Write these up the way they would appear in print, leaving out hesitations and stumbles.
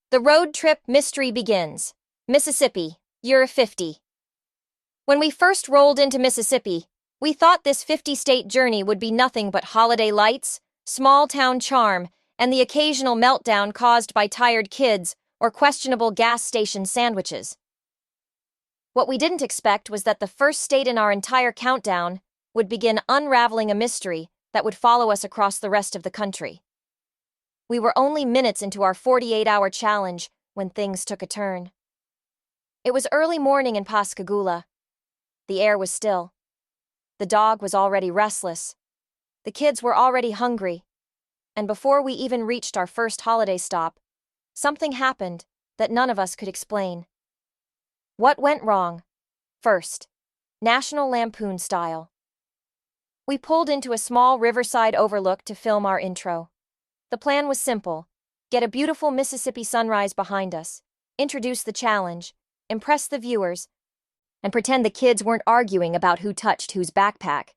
The road trip mystery begins. Mississippi, year 50. When we first rolled into Mississippi, we thought this 50-state journey would be nothing but holiday lights, small-town charm, and the occasional meltdown caused by tired kids or questionable gas station sandwiches. What we didn't expect was that the first state in our entire countdown would begin unraveling a mystery that would follow us across the rest of the country. We were only minutes into our 48-hour challenge when things took a turn. It was early morning in Pascagoula. The air was still. The dog was already restless. The kids were already hungry. And before we even reached our first holiday stop, something happened that none of us could explain. What went wrong? First, National Lampoon style. We pulled into a small riverside overlook to film our intro. The plan was simple: get a beautiful Mississippi sunrise behind us, introduce the challenge, impress the viewers, and pretend the kids weren't arguing about who touched whose backpack.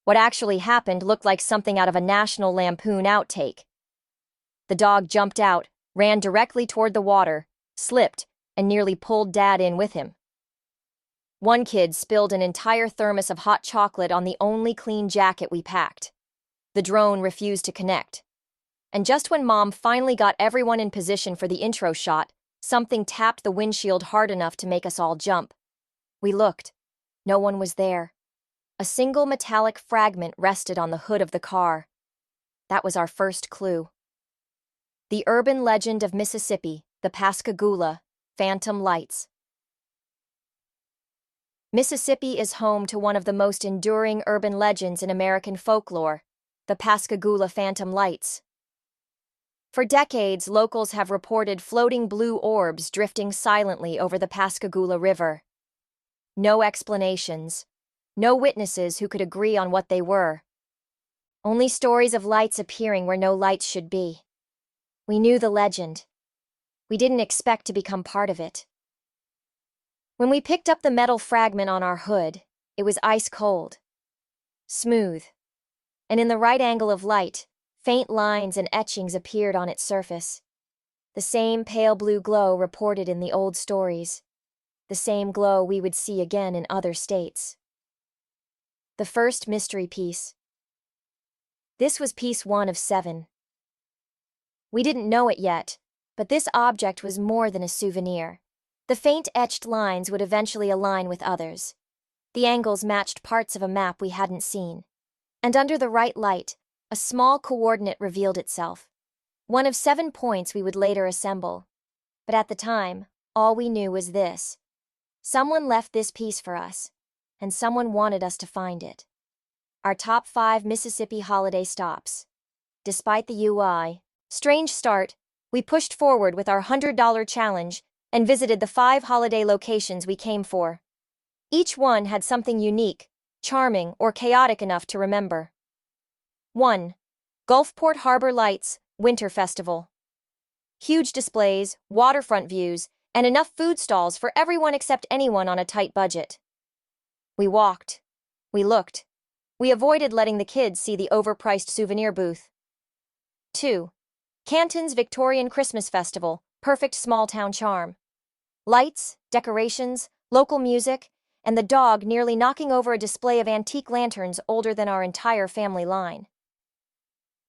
What actually happened looked like something out of a National Lampoon outtake. The dog jumped out, ran directly toward the water, slipped, and nearly pulled Dad in with him. One kid spilled an entire thermos of hot chocolate on the only clean jacket we packed. The drone refused to connect. And just when Mom finally got everyone in position for the intro shot, something tapped the windshield hard enough to make us all jump. We looked. No one was there. A single metallic fragment rested on the hood of the car. That was our first clue. The urban legend of Mississippi, the Pascagoula, phantom lights. Mississippi is home to one of the most enduring urban legends in American folklore, the Pascagoula phantom lights. For decades, locals have reported floating blue orbs drifting silently over the Pascagoula River. No explanations, no witnesses who could agree on what they were. Only stories of lights appearing where no lights should be. We knew the legend. We didn't expect to become part of it. When we picked up the metal fragment on our hood, it was ice cold, smooth, and in the right angle of light, faint lines and etchings appeared on its surface. The same pale blue glow reported in the old stories. The same glow we would see again in other states. The first mystery piece. This was piece 1 of 7. We didn't know it yet, but this object was more than a souvenir. The faint etched lines would eventually align with others. The angles matched parts of a map we hadn't seen. And under the right light, a small coordinate revealed itself. One of 7 points we would later assemble. But at the time, all we knew was this. Someone left this piece for us, and someone wanted us to find it. Our top 5 Mississippi holiday stops. Despite the strange start, we pushed forward with our $100 challenge and visited the 5 holiday locations we came for. Each one had something unique, charming, or chaotic enough to remember. 1. Gulfport Harbor Lights Winter Festival. Huge displays, waterfront views, and enough food stalls for everyone except anyone on a tight budget. We walked. We looked. We avoided letting the kids see the overpriced souvenir booth. 2. Canton's Victorian Christmas Festival, perfect small-town charm. Lights, decorations, local music, and the dog nearly knocking over a display of antique lanterns older than our entire family line.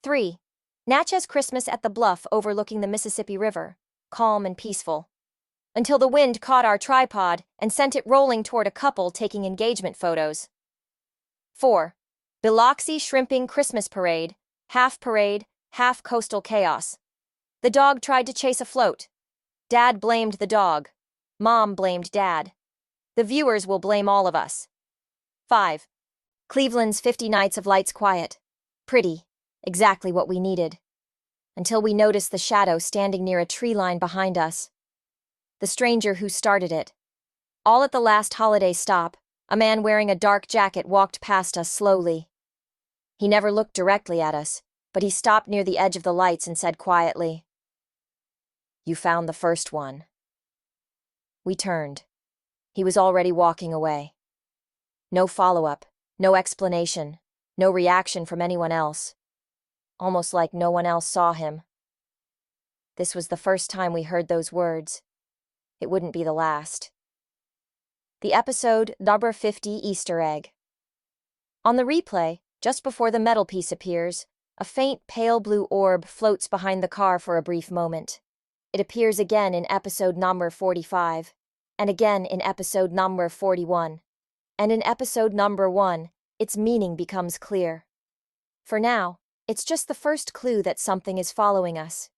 3. Natchez Christmas at the bluff overlooking the Mississippi River, calm and peaceful. Until the wind caught our tripod and sent it rolling toward a couple taking engagement photos. 4. Biloxi Shrimping Christmas Parade, half coastal chaos. The dog tried to chase a float. Dad blamed the dog. Mom blamed Dad. The viewers will blame all of us. 5. Cleveland's 50 Nights of Lights Quiet. Pretty. Exactly what we needed. Until we noticed the shadow standing near a tree line behind us. The stranger who started it. All at the last holiday stop, a man wearing a dark jacket walked past us slowly. He never looked directly at us, but he stopped near the edge of the lights and said quietly, "You found the first one." We turned. He was already walking away. No follow-up, no explanation, no reaction from anyone else. Almost like no one else saw him. This was the first time we heard those words. It wouldn't be the last. The episode number 50 Easter egg. On the replay, just before the metal piece appears, a faint pale blue orb floats behind the car for a brief moment. It appears again in episode number 45, and again in episode number 41. And in episode number 1, its meaning becomes clear. For now, it's just the first clue that something is following us.